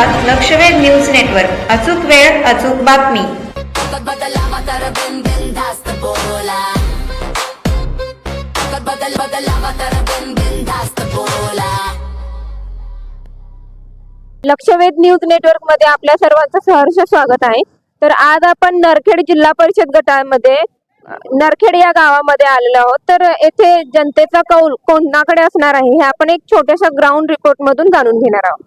लक्षवेध news network. अचूक वेळ अचूक बातमी. लक्षवेध न्यूज नेटवर्क मध्ये आपल्या सर्वांचं सहर्ष स्वागत आहे. तर आज आपण नरखेड जिल्हा परिषद गटामध्ये नरखेड या गावामध्ये आलेलो आहोत. तर येथे जनतेचा कौल कोणाकडे असणार आहे हे आपण एक छोट्याशा ग्राउंड रिपोर्ट मधून जाणून घेणार आहोत.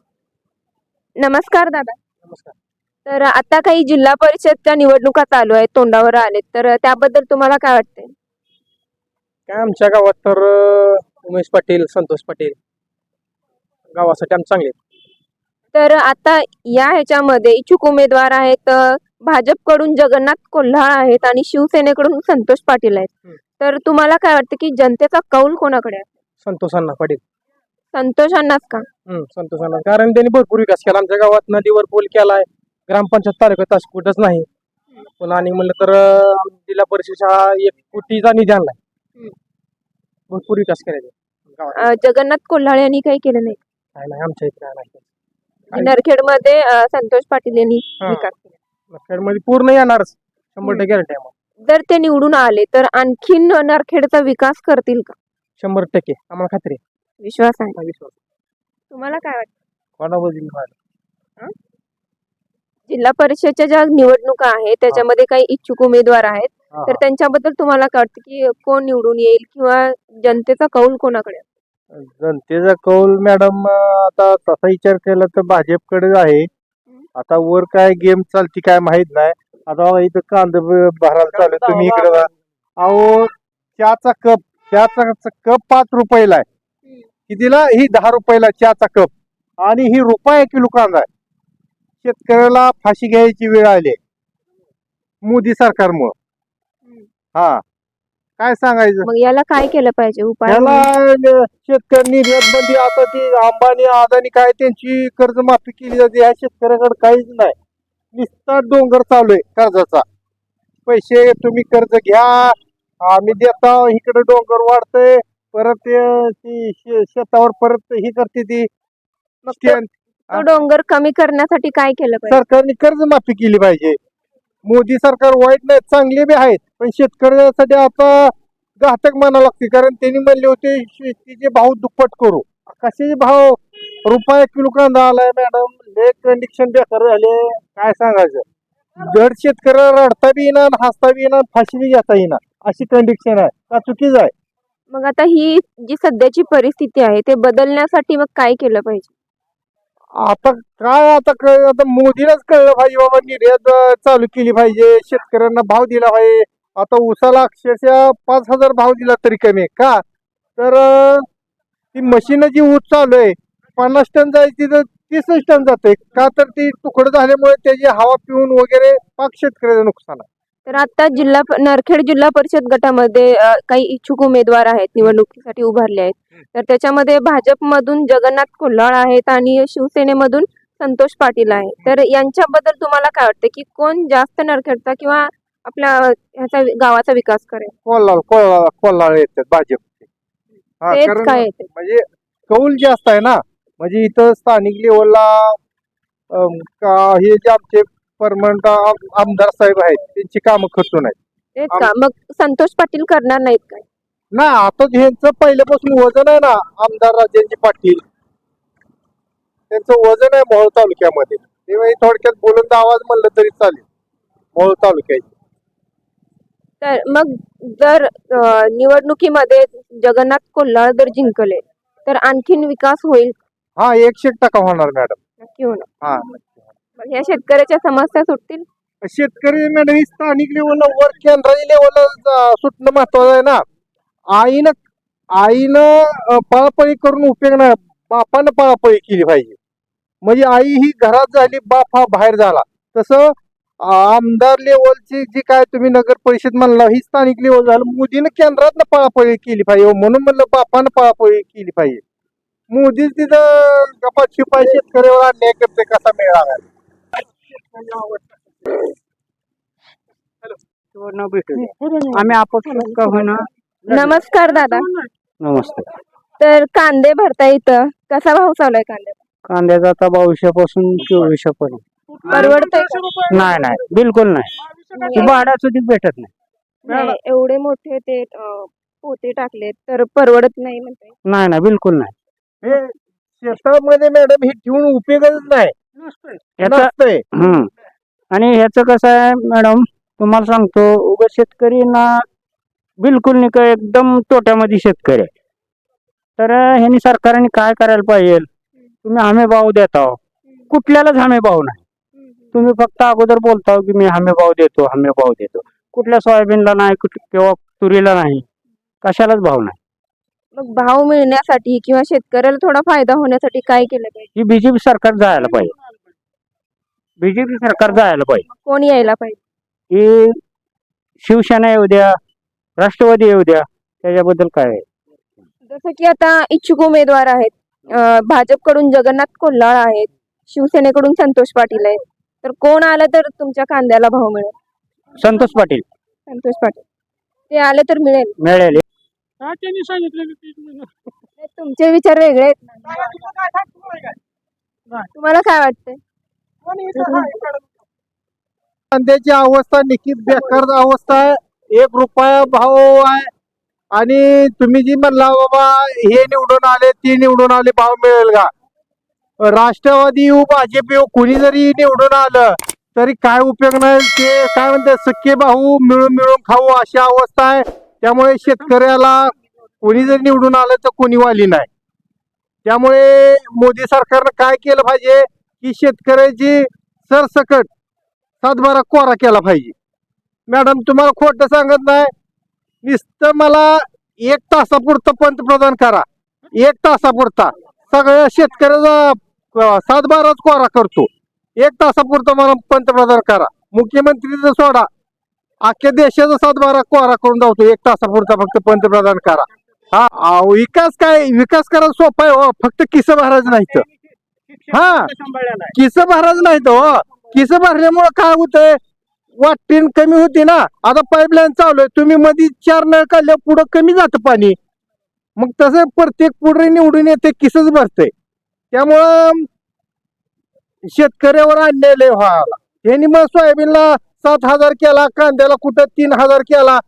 नमस्कार दादा. नमस्कार. तर आता काही जिल्हा परिषदच्या निवडणुका चालू आहेत, तोंडावर आलेत, तर त्याबद्दल तुम्हाला काय वाटते? काय आमच्या गावात तर उमेश पाटील, संतोष पाटील गावासाठी आम चांगले आहेत. तर आता या ह्याच्यामध्ये इच्छुक उमेदवार आहेत. भाजपकडून जगन्नाथ कोल्हाळ आहेत आणि शिवसेनेकडून संतोष पाटील आहेत. तर तुम्हाला काय वाटतं की जनतेचा कौल कोणाकडे आहे? संतोषांना पाटील. संतोषांनाच का? संतोषांना, कारण त्यांनी भरपूर विकास केला आमच्या गावात. नदीवर पूल केलाय, ग्रामपंचायत तालुक्यात असं कुठंच नाही. पुन्हा आणि म्हणलं तर जिल्हा परिषद शाळा 1 कोटीचा निधी आणलाय. भरपूर विकास केला. जगन्नाथ कोल्हाळ यांनी काही केलं नाही? काय नाही, आमच्या इथे काय नाही. नरखेड मध्ये संतोष पाटील यांनी विकास केला. मध्ये पूर्ण येणारच, 100% गॅरंटी आहे. जर ते निवडून आले तर आणखीन नरखेडचा विकास करतील का? 100% आम्हाला खात्री आहे. विश्वास आहे. विश्वास. तुम्हाला काय वाटतं? कोणाबद्दल? जिल्हा परिषदच्या ज्या निवडणुका आहेत त्याच्यामध्ये काही इच्छुक उमेदवार आहेत, तर त्यांच्याबद्दल तुम्हाला काय वाटतं की कोण निवडून येईल किंवा जनतेचा कौल कोणाकडे? जनतेचा कौल मॅडम आता तसा विचार केला तर भाजपकडे आहे. आता वर काय गेम चालती काय माहित नाही. आता बघा इथं कांदा भरायला चालू आहे. तुम्ही इकडे बघा, अहो चहाचा कप 5 रुपयाला आहे. कितीला? ही 10 रुपयाला चहाचा कप, आणि ही रुपया किलो कांदा आहे. शेतकऱ्याला फाशी घ्यायची वेळ आली मोदी सरकारमुळं. हा, काय सांगायचं मग याला काय केलं पाहिजे उपाय? याला शेतकरी निर्यात बंदी, आता ती अंबानी अदानी काय त्यांची कर्जमाफी केली जाते. ह्या शेतकऱ्याकडे काहीच नाही, नुसता डोंगर चालू आहे कर्जाचा. पैसे तुम्ही कर्ज घ्या, आम्ही देता, इकडे डोंगर वाढतंय, परत ती शेतावर परत ही करते ती. तो डोंगर कमी करण्यासाठी काय केलं पाहिजे? सरकारने कर्जमाफी केली पाहिजे. मोदी सरकार वाईट नाही, चांगले बी आहेत, पण शेतकऱ्यासाठी आता घातक म्हणावं लागते. कारण त्यांनी म्हणले होते शेतीचे भाव दुप्पट करू. कशाचे भाव? रुपया किलो कांदा आलाय मॅडम. लय कंडिशन बेकार झाले, काय सांगायचं. दर शेतकऱ्याला रडता बी येणार, हसता बी येणार, फाशी बी घेता येणार, अशी कंडिशन आहे. का चुकीच आहे? मग आता ही जी सध्याची परिस्थिती आहे ते बदलण्यासाठी मग काय केलं पाहिजे? आता काय, आता मोदीलाच कळलं पाहिजे बाबा, निर्यात चालू केली पाहिजे, शेतकऱ्यांना भाव दिला पाहिजे. आता उसाला अक्षरशः 5,000 भाव दिला तरी कमी आहे. का तर ती मशीन जी ऊस चालू आहे, 50 टन जायची तर 30 टन जाते. का तर ती तुकडं झाल्यामुळे त्याची हवा पिऊन वगैरे पाक शेतकऱ्याचं नुकसान आहे. तर आता नरखेड जिल्हा परिषद गटामध्ये काही इच्छुक उमेदवार आहेत, निवडणुकीसाठी उभारले आहेत. तर त्याच्यामध्ये भाजपमधून जगन्नाथ कोल्हाळ आहेत आणि शिवसेनेमधून संतोष पाटील आहे. तर यांच्याबद्दल तुम्हाला काय वाटतं की कोण जास्त नरखेडचा किंवा आपल्या ह्याचा गावाचा विकास करेल? कोल्हाळ येतात भाजपचे. तेच काय येते म्हणजे कौल जास्त आहे ना. म्हणजे इथं स्थानिक लेवलला हे जे आमचे परमनंट आमदार साहेब आहेत त्यांची कामं खचून आहेत. तेच का? मग संतोष पाटील करणार नाहीत काय? ना, आता ह्यांचं पहिल्यापासून वजन आहे ना, आमदार राजेंद्र पाटील, त्यांचं वजन आहे मोहोळ तालुक्यामध्ये. तेव्हा थोडक्यात बुलंद आवाज म्हणलं तरी चालेल मोहोळ तालुक्याची. तर मग जर निवडणुकीमध्ये जगन्नाथ कोल्हाळ जर जिंकले तर आणखीन विकास होईल? हा, 100% होणार मॅडम. नक्की होणार. हा, मग या शेतकऱ्याच्या समस्या सुटतील? शेतकरी मॅडम स्थानिक लेवलला, वर केंद्राच्या लेवलला सुटणं महत्वाचं आहे ना. आईनं पळापळी करून उपयोग नाही, बापानं पळापळी केली पाहिजे. म्हणजे आई ही घरात झाली, बाप हा बाहेर झाला. तसं आमदार लेवलची जी काय तुम्ही नगर परिषद म्हणला, ही स्थानिक लेवल झालं. मोदीनं केंद्रात पळापळी केली पाहिजे, म्हणून म्हणलं बापानं पळापळी केली पाहिजे. मोदी तिथं गप्पा शिपाई शेतकऱ्यावर अन्याय करते, कसा मेळ लागायला. आम्ही अपक्ष का होणार. नमस्कार दादा. नमस्ते. तर कांदे भरता इथं कसा भाव चालू आहे कांद्याचा? कांद्याचा आता 2200 2400 पर्यंत. परवडतंय नाही नाही बिलकुल नाही. ती भाडा सुद्धा भेटत नाही. एवढे मोठे ते पोते टाकलेत तर परवडत नाही म्हणते. नाही नाही बिलकुल नाही. हे शेतामध्ये मॅडम हे ठेवून उपयोगच नाही. याचा नसतंय. आणि ह्याचं कसं आहे मॅडम, तुम्हाला सांगतो, उगा शेतकरी ना बिलकुल नाही का एकदम तोट्यामध्ये शेतकरी आहे. तर ह्यांनी सरकारने काय करायला पाहिजे, तुम्ही हमी भाव देता, कुठल्यालाच हमी भाव नाही. तुम्ही फक्त अगोदर बोलता की मी हमी भाव देतो, हमी भाव देतो. कुठल्या सोयाबीनला नाही, किंवा तुरीला नाही, कशालाच भाव नाही. मग भाव मिळण्यासाठी किंवा शेतकऱ्याला थोडा फायदा होण्यासाठी काय केलं पाहिजे? ही बीजेपी सरकार जायला पाहिजे. बीजेपी सरकार जायला पाहिजे. कोण यायला पाहिजे? ही शिवसेना येऊ द्या, राष्ट्रवादी येऊ द्या, त्याच्याबद्दल काय आहे? जसं की आता इच्छुक उमेदवार आहेत, भाजपकडून जगन्नाथ कोल्हाळ आहेत, शिवसेनेकडून संतोष पाटील आहेत. तर कोण आलं तर तुमच्या कांद्याला भाव मिळेल? संतोष पाटील संतोष पाटील ते आले तर मिळेल. मिळेल. तुमचे विचार वेगळे आहेत ना. तुम्हाला काय वाटतंय? कांद्याची अवस्था निश्चित बेकार अवस्था आहे. 1 रुपया भाव आहे. आणि तुम्ही जी म्हणला बाबा हे निवडून आले ते निवडून आले भाव मिळेल का? राष्ट्रवादी येऊ भाजप येऊ कुणी जरी निवडून आलं तरी काय उपयोग नाही. ते काय म्हणतात सख्खे भाऊ मिळून मिळून खाऊ अशी अवस्था आहे. त्यामुळे शेतकऱ्याला कोणी जरी निवडून आलं तर कोणी वाली नाही. त्यामुळे मोदी सरकारनं काय केलं पाहिजे की शेतकऱ्याची सरसकट 7-12 कोरा केला पाहिजे. मॅडम तुम्हाला खोटं सांगत नाही, नुसतं मला 1 तासापुरतं पंतप्रधान करा. 1 तासापुरता सगळ्या शेतकऱ्याचा 7-12 कोरा करतो. 1 तासापुरतं मला पंतप्रधान करा. मुख्यमंत्रीचं सोडा, अख्ख्या देशाचा 7-12 कोरा करून जातो. 1 तासापुरता फक्त पंतप्रधान करा. हा विकास काय विकास करायला सोपा आहे हो, फक्त किस्सा भरायचं नाही तर. हा किस्सा भरायचं नाही तर हो. किस्सा भरल्यामुळे काय होतंय, वाटतीन कमी होती ना. आता पाईपलाईन चालू आहे, तुम्ही मध्ये 4 नळ काढल्या पुढं कमी जातं पाणी. मग तसं प्रत्येक पुढे निवडून येते किसच भरते. त्यामुळं शेतकऱ्यावर अन्याय लय व्हायला. यांनी मग सोयाबीनला 7,000 केला, कांद्याला कुठं 3,000 केला,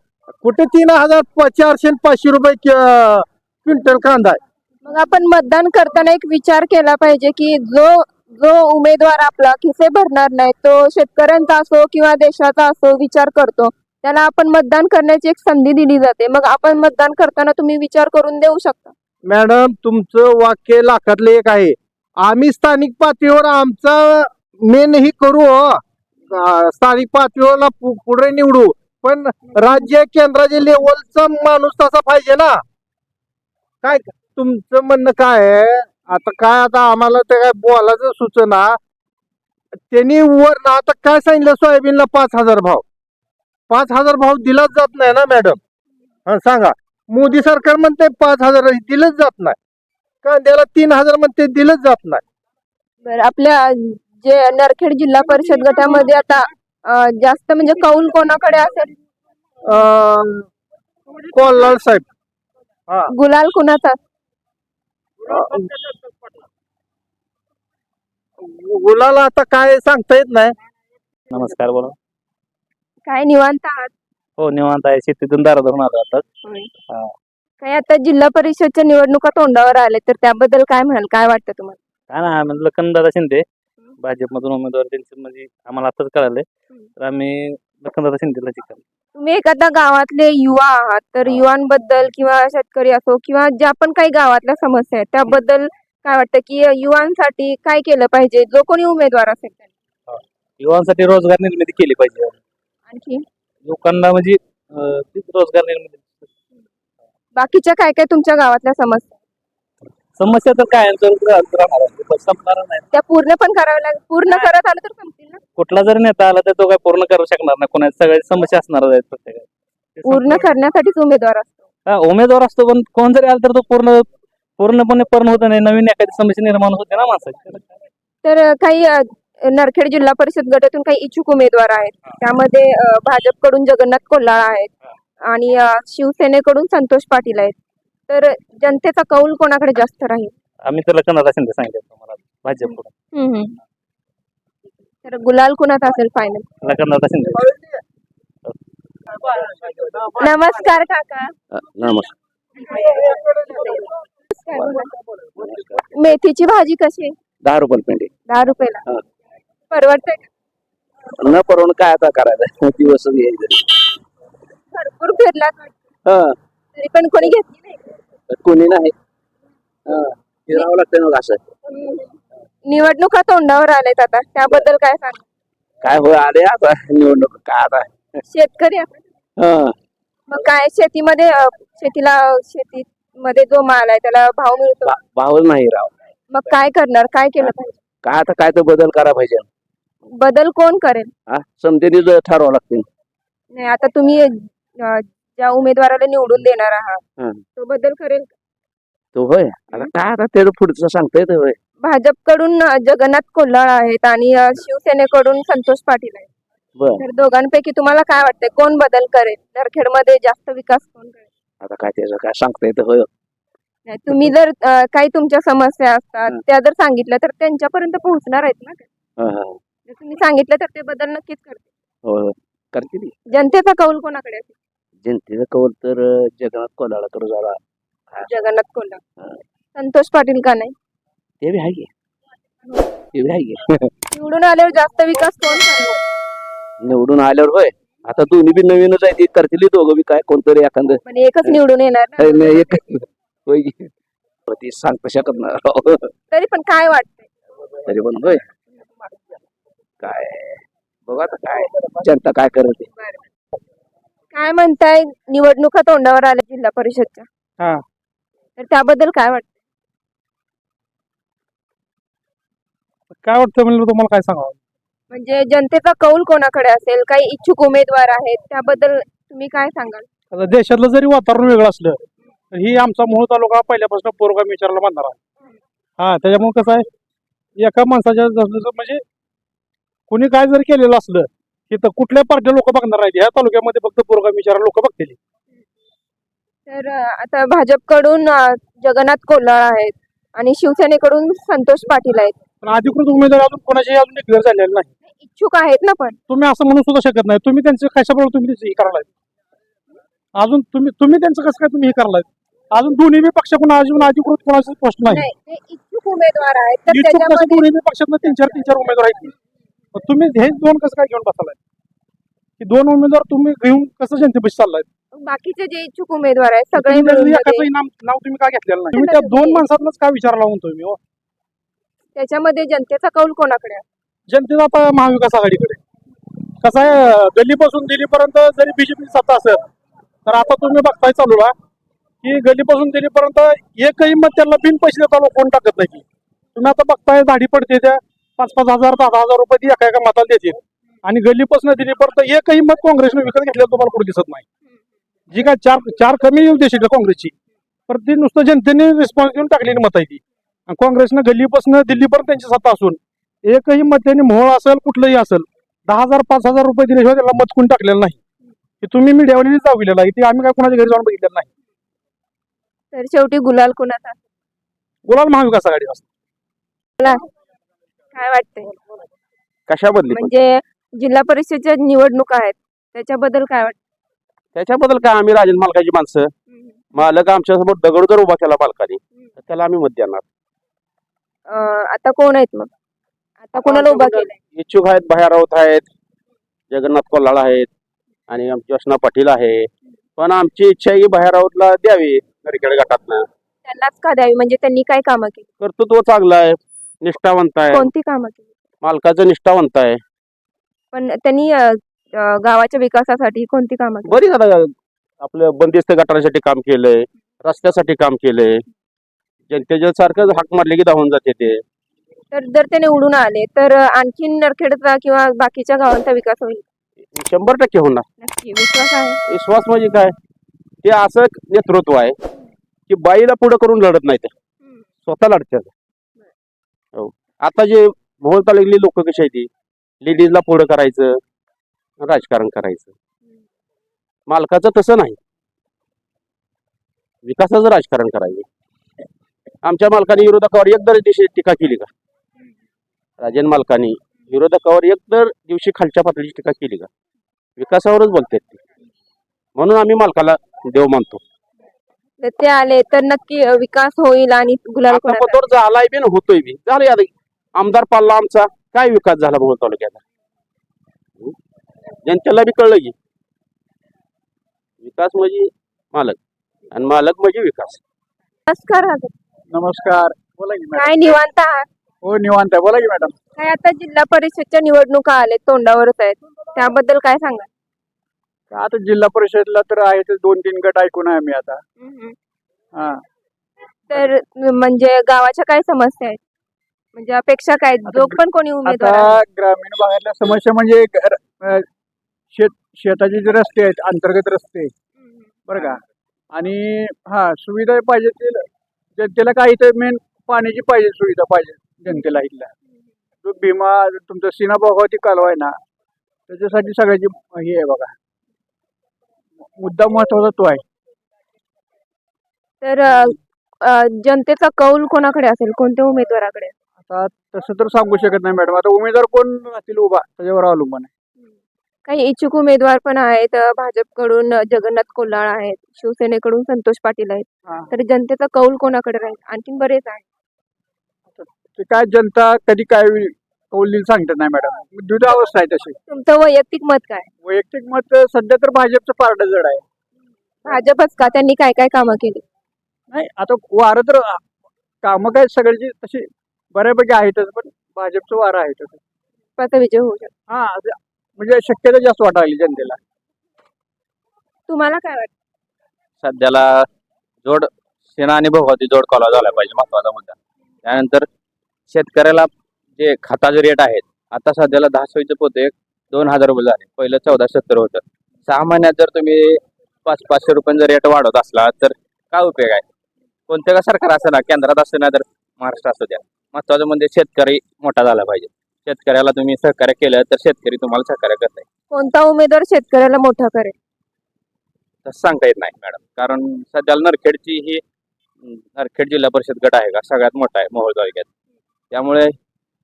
कुठे 3,000 400 500 रुपये क्विंटल कांदा आहे. मग आपण मतदान करताना एक विचार केला पाहिजे की जो उमेदवार आपला खिसे भरणार नाही, तो शेतकऱ्यांचा असो किंवा देशाचा असो विचार करतो, त्याला आपण मतदान करण्याची एक संधी दिली जाते. मग आपण मतदान करताना तुम्ही विचार करून देऊ शकता. मॅडम तुमचं वाक्य लाखातले एक आहे. आम्ही स्थानिक पातळीवर आमचा मेन ही करू हो. स्थानिक पातळीवरला पुढे निवडू, पण राज्य केंद्राच्या लेवलचा माणूस तसा पाहिजे ना. काय तुमचं म्हणणं काय आहे? आता आम्हाला ते काय बोलायचं सुचना. त्यांनी वर आता काय सांगितलं, सोयाबीनला 5,000 भाव. 5,000 भाव दिलाच जात नाही ना मॅडम. हा सांगा, मोदी सरकार म्हणते 5,000 दिलंच जात नाही. कांद्याला 3,000 म्हणते दिलंच जात नाही. बरं, आपल्या जे नरखेड जिल्हा परिषद गटामध्ये आता जास्त म्हणजे कौल कोणाकडे असेल? कोल्हाड साहेब. हा गुलाल कुणाचा? गुलाला आता काय सांगता येत नाही. नमस्कार, बोला. काय निवांत आहात? हो निवांत आहे, शेतीतून दारा धरून आलो आता. काय आता जिल्हा परिषदच्या निवडणुका तोंडावर आले, तर त्याबद्दल काय म्हणाल? काय वाटतं तुम्हाला? काय ना म्हणलं लखनदादा शिंदे भाजपमधून उमेदवार त्यांचे म्हणजे आम्हाला आताच कळाले, तर आम्ही लखनदादा शिंदेला जिंकलो. तुम्ही एखाद्या गावातले युवा आहात, तर युवांबद्दल किंवा शेतकरी असो किंवा ज्या पण काही गावातल्या समस्या आहेत त्याबद्दल काय वाटतं की युवांसाठी काय केलं पाहिजे, जो कोणी उमेदवार असेल त्यांनी? युवांसाठी रोजगार निर्मिती केली पाहिजे. आणखी लोकांना म्हणजे तीच रोजगार निर्मिती. बाकीच्या काय काय तुमच्या गावातल्या समस्या तर काय राहणार आहे, संपणार नाही. त्या पूर्ण पण कराव्या लागेल. पूर्ण करत आलं तर संपतील ना? कुठला जरी नेता आला तर तो काय पूर्ण करू शकणार नाही. कोणाच्या सगळ्या समस्या असणार आहेत प्रत्येकाच्या. पूर्ण करण्यासाठीच उमेदवार असतो. उमेदवार असतो, पण कोण जरी आला तर तो पूर्णपणे पूर्ण होत नाही. नवीन एखादी समस्या निर्माण होते ना माणसाची. तर काही नरखेड जिल्हा परिषद गटातून काही इच्छुक उमेदवार आहेत. त्यामध्ये भाजपकडून जगन्नाथ कोल्हाळ आहेत आणि शिवसेनेकडून संतोष पाटील आहेत. तर जनतेचा कौल कोणाकडे जास्त राहील? आम्ही तर लखनदादा शिंदे सांगितलं तुम्हाला. भाजपकडून हम्म, हम्म. तर गुलाल कुणाचा असेल फायनल? लखनदादा शिंदे. नमस्कार काका. नमस्कार. मेथीची भाजी कशी आहे? 10 रुपये पेंडी. 10 रुपयाला हा. परवडते का? न परवडून काय आता करायचं दिवस यायचं. भरपूर फिरलात वाटतं. हा तरी पण कोणी घेतली नाही. कोणी नाही. हा फिरावं लागतं मग असं. निवडणुका तोंडावर आलेत आता, त्याबद्दल काय सांग? काय हो आले आता निवडणूक काय आता. शेतकरी आपण. हा मग काय शेतीमध्ये शेतीमध्ये जो माल आहे त्याला भाव मिळतो? भावच नाही राव. मग काय करणार? काय केलं पाहिजे? काय आता काय तर बदल करा पाहिजे. बदल कोण करेल? हा समजेने ठरवावं लागते. नाही आता तुम्ही ज्या उमेदवाराला निवडून देणार आहात हा. तो बदल करेल का? तो होय आता काय आता ते पुढचं सांगता येतं होय. भाजपकडून जगन्नाथ कोल्हाळ आहेत आणि शिवसेनेकडून संतोष पाटील आहेत. बर तर दोघांपैकी तुम्हाला काय वाटतंय कोण बदल करेल? नरखेडमध्ये जास्त विकास कोण करेल? आता काय त्याचं काय सांगता येतं होय. नाही, तुम्ही जर काही तुमच्या समस्या असतात त्या जर सांगितल्या तर त्यांच्यापर्यंत पोहोचणार आहेत ना का? हा, हा. जर तुम्ही सांगितलं तर ते बदल नक्कीच करतील. होय करते ती. जनतेचा कौल कोणाकडे असेल? जनतेचा कौल तर जगन्नाथ कोल्हाळकर जरा जगन्नाथ कोल्हाळ. संतोष पाटील का नाही? ते बी आहे की. ते बी आहे की. निवडून आल्यावर जास्त विकास कोण करेल? निवडून आल्यावर होय आता दोन्ही बी नवीनच आहे ती करतील दोघं बी काय कोणतरी एखादं म्हणजे एकच निवडून येणार ना? नाही, एक होय की. ती सांगता शकत नाही राव. तरी पण काय वाटतंय? तरी पण होय काय बघा आता काय जनता काय करते. काय म्हणताय निवडणुका तोंडावर आल्या जिल्हा परिषदच्या, हा. तर त्याबद्दल काय वाटतं? काय वाटतं म्हणलं तुम्हाला काय सांगावं? म्हणजे जनतेचा कौल कोणाकडे असेल? काही इच्छुक उमेदवार आहेत त्याबद्दल तुम्ही काय सांगाल? आता देशातलं जरी वातावरण वेगळं असलं तर ही आमचा मोहोळ तालुका पहिल्यापासून पुरोगामी विचाराला बांधणार आहे. हा त्याच्यामुळे कसं आहे एका माणसाच्या म्हणजे कुणी काय जर केलेलं असलं की तर कुठल्या पार्टी लोक बघणार नाहीत. ह्या तालुक्यामध्ये फक्त पुरोगामी विचाराला लोक बघतील. तर आता भाजपकडून जगन्नाथ कोल्हाळ आहेत आणि शिवसेनेकडून संतोष पाटील आहेत. पण अधिकृत उमेदवार अजून कोणाचे अजून डिक्लेअर झालेले नाही. इच्छुक आहेत ना पण? तुम्ही असं म्हणू सुद्धा शकत नाही. तुम्ही त्यांचं कशामुळे तुम्ही त्याचं हे करायला अजून तुम्ही त्यांचं कसं काय तुम्ही हे करायला अजून दोन्ही बी पक्षाकडून अजून अधिकृत कोणाचं पोस्ट नाही. नाही, ते इच्छुक उमेदवार आहेत तर इच्छुक कसं त्याच्यामध्ये दोन्ही बी पक्षातनं तीन चार उमेदवार आहेत की. मग तुम्ही हे दोन कसं काय घेऊन बसालाय की दोन उमेदवार तुम्ही घेऊन कसं जनतेपाशी चाललाय? बाकीचे जे इच्छुक उमेदवार आहेत सगळे तुम्ही मिळून एकाचंही मध्ये नाव तुम्ही का घेतलेलं नाही? तुम्ही त्या दोन माणसातनंच का विचार लावून तुम्ही हो? त्याच्यामध्ये जनतेचा कौल कोणाकडे आहे? जनतेचा आता महाविकास आघाडीकडे. कसं आहे गल्लीपासून दिल्लीपर्यंत जरी बीजेपी सत्ता असेल तर आता तुम्ही बघताय चालूला की गल्लीपासून दिल्लीपर्यंत एकही मत त्यांना बिन पैसे देता लोक कोण टाकत नाही. तुम्ही आता बघताय दाढी पडते त्या 5-5 हजार 10,000 रुपये ती एका मताला देतील आणि गल्लीपासून दिल्लीपर्यंत एकही मत काँग्रेसने विकत घेतलेलं तुम्हाला कुठे दिसत नाही. जी काय चार कमी येऊ देशील काँग्रेसची पण ती नुसतं जनतेने रिस्पॉन्स देऊन टाकलेली मत आहे ती. आणि काँग्रेसनं गल्लीपासून दिल्लीपर्यंत त्यांची सत्ता असून एकही मत त्यांनी मोहोळ असेल कुठलंही असेल 10,000 5,000 रुपये दिल्याशिवाय त्याला मत कोण टाकलेलं नाही. की तुम्ही मीडियावाली जाऊ गेलेला आहे ते आम्ही काय कोणाच्या घरी जाऊन बघितलेलं नाही. तर शेवटी गुलाल कुणाचा? गुलाल महाविकास आघाडी असते. काय वाटतंय? कशाबद्दल म्हणजे जिल्हा परिषदच्या निवडणुका आहेत त्याच्याबद्दल काय वाटतं? त्याच्याबद्दल काय आम्ही राजन मालकाची माणसं मालक आमच्यासमोर दगड जर उभा केला मालकाने तर त्याला आम्ही मत देणार. आता कोण आहेत मग? आता कोणाला उभा केलंय? इच्छुक आहेत भया राऊत आहेत जगन्नाथ कोल्हाळ आहेत आणि आमची वसना पाटील आहे. पण आमची इच्छा आहे की भया राऊतला द्यावी नरखेड गटातनं. त्यांनाच का द्यावी? म्हणजे त्यांनी काय कामं केली? कर्तृत्व चांगलं आहे निष्ठावंत आहे कोणती कामं केली? मालकाचं निष्ठावंत आहे. पण त्यांनी गावाच्या विकासासाठी कोणती कामं केली? बरी आता आपलं बंदिस्त गटारासाठी काम केलंय रस्त्यासाठी काम केलंय जनतेच्या सारखं हाक मारले की धावून जाते ते. तर जर ते निवडून आले तर आणखीन नरखेडचा किंवा बाकीच्या गावांचा विकास होईल? 100% होणार. नक्की विश्वास आहे. विश्वास म्हणजे काय ते असं नेतृत्व आहे की बाईला पुढे करून लढत नाही ते स्वतः लढतात. हो आता जे मोहोळ तालुक्यातली लोक कशी आहे ती लेडीजला पुढे करायचं राजकारण करायचं. मालकाचं तसं नाही विकासाचं राजकारण करायचं. आमच्या मालकाने विरोधकावर एकदा टीका केली का राजन मालकांनी विरोधकावर एक तर दिवशी खालच्या पातळीची टीका केली का? विकासावरच बोलतात ते. म्हणून आम्ही मालकाला देव मानतो. तर ते आले तर नक्की विकास होईल आणि गुलाल आता कोणाचा? पदर झालाय बी न होतोय बी. झालं आता आमदार पाल्ला आमचा, काय विकास झाला मोहोळ तालुक्याचा? जनतेला बी कळलं की विकास म्हणजे मालक आणि मालक म्हणजे विकास. नमस्कार दादा. नमस्कार, बोला की मॅडम. काय निवांत आहात? हो निवांत आहे, बोला की मॅडम. काय आता जिल्हा परिषदच्या निवडणुका आले तोंडावरच आहेत, त्याबद्दल काय सांगा? आता जिल्हा परिषदला तर आहे ते 2-3 गट ऐकून आहे मी आता. हा. तर म्हणजे गावाच्या काय समस्या आहेत, म्हणजे अपेक्षा काय, जो पण कोणी उमेदवार आता आहे? ग्रामीण भागातल्या समस्या म्हणजे शेताचे जे रस्ते आहेत, अंतर्गत रस्ते, बरं का, आणि हा सुविधा पाहिजे जनतेला. काही तर मेन पाण्याची पाहिजे, सुविधा पाहिजे जनतेला इथल्या. जो भीमा तुमचा सीना भोगावती कालवा आहे ना, त्याच्यासाठी सगळ्याची हे आहे बघा, मुद्दा महत्वाचा तो आहे. तर जनतेचा कौल कोणाकडे असेल, कोणत्या उमेदवाराकडे? आता तसं तर सांगू शकत नाही मॅडम. आता उमेदवार कोण राहतील उभा त्याच्यावर अवलंबून आहे. काही इच्छुक उमेदवार पण आहेत, भाजपकडून जगन्नाथ कोल्हाळ आहेत, शिवसेनेकडून संतोष पाटील आहेत. हा. तर जनतेचा कौल कोणाकडे राहील? आणखीन बरेच आहेत. ते काय जनता कधी काय कौल देईल सांगतात नाही मॅडम. दुधावस्था आहे तशी. तुमचं वैयक्तिक मत काय? वैयक्तिक मत सध्या तर भाजपचं पारडं जड आहे. भाजपच का? त्यांनी काय काय कामं केली? नाही आता वारं तर कामं काय सगळ्याची तशी बऱ्यापैकी आहेतच, पण भाजपचं वारं आहे तसं. भाजपचा विजय होऊ शकतो. हा म्हणजे शक्यता जास्त वाटायली जनतेला. तुम्हाला काय वाटतं? सध्याला जोड सेना आणि भोगावती जोड कालवा झाला पाहिजे, महत्वाचा मुद्दा. त्यानंतर शेतकऱ्याला जे खताचे रेट आहेत, आता सध्याला 10 सोयीचं पोते 2000 रुपये झाले. पहिलं 1470 होतं. 6 महिन्यात जर तुम्ही 500-500 रुपयांचा रेट वाढवत असला तर काय उपयोग आहे? कोणत्या का सरकार असं ना, केंद्रात असं ना, तर महाराष्ट्र असू द्या, महत्वाचं म्हणजे शेतकरी मोठा झाला पाहिजे. शेतकऱ्याला तुम्ही सहकार्य केलं तर शेतकरी तुम्हाला सहकार्य करत आहे. कोणता उमेदवार शेतकऱ्याला मोठा करेल? तसं सांगता येत नाही मॅडम, कारण सध्याला नरखेडची ही नरखेड जिल्हा परिषद गट आहे का सगळ्यात मोठा आहे मोहोळ तालुक्यात. त्यामुळे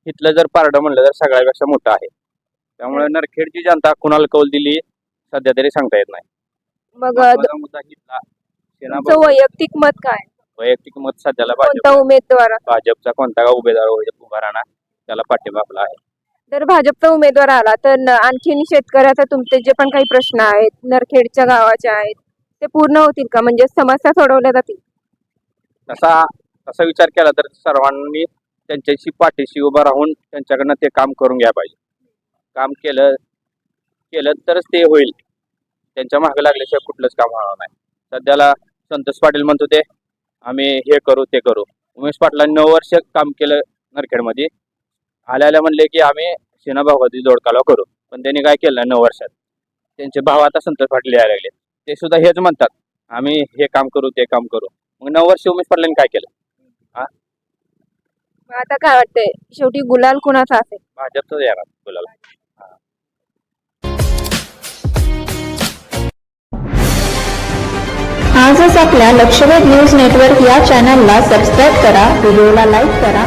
इथलं जर पारडं म्हणलं तर सगळ्यापेक्षा मोठं आहे. त्यामुळे नरखेडची जनता कुणाला कौल दिली सध्या तरी सांगता येत नाही. मग महत्त्वाचा मुद्दा इथला सेना तुमचं वैयक्तिक मत काय? वैयक्तिक मत सध्याला कोणता उमेदवार? भाजपचा कोणता का उमेदवार उभा राहणार त्याला पाठिंबा आपला आहे. जर भाजपचा उमेदवार आला तर आणखीन शेतकऱ्याचा तुमचे जे पण काही प्रश्न आहेत, नरखेडच्या गावाचे आहेत, ते पूर्ण होतील का? म्हणजे समस्या सोडवल्या जातील? तसा विचार केला तर सर्वांनी त्यांच्याशी पाठीशी उभा राहून त्यांच्याकडनं ते काम करून घ्या पाहिजे. काम केलं तरच ते होईल. त्यांच्या मागे लागल्याशिवाय कुठलंच काम होणार नाही. सध्याला संतोष पाटील म्हणतो ते आम्ही हे करू ते करू. उमेश पाटलांनी 9 वर्ष काम केलं नरखेडमध्ये. आल्याला म्हणले की आम्ही सेना भोगावती जोड कालवा करू, पण त्यांनी काय केलं 9 वर्षात? त्यांचे भाव आता संतोष पाटील यायला लागले, ते सुद्धा हेच म्हणतात आम्ही हे काम करू ते काम करू. मग 9 वर्ष उमेश पाटलांनी काय केलं? आता काय वाटतंय शेवटी गुलाल कुणाचा असेल? भाजपचं येणार बोलायला. आजच आपल्या लक्षवेध न्यूज नेटवर्क या चॅनलला सबस्क्राईब करा, व्हिडिओला लाईक करा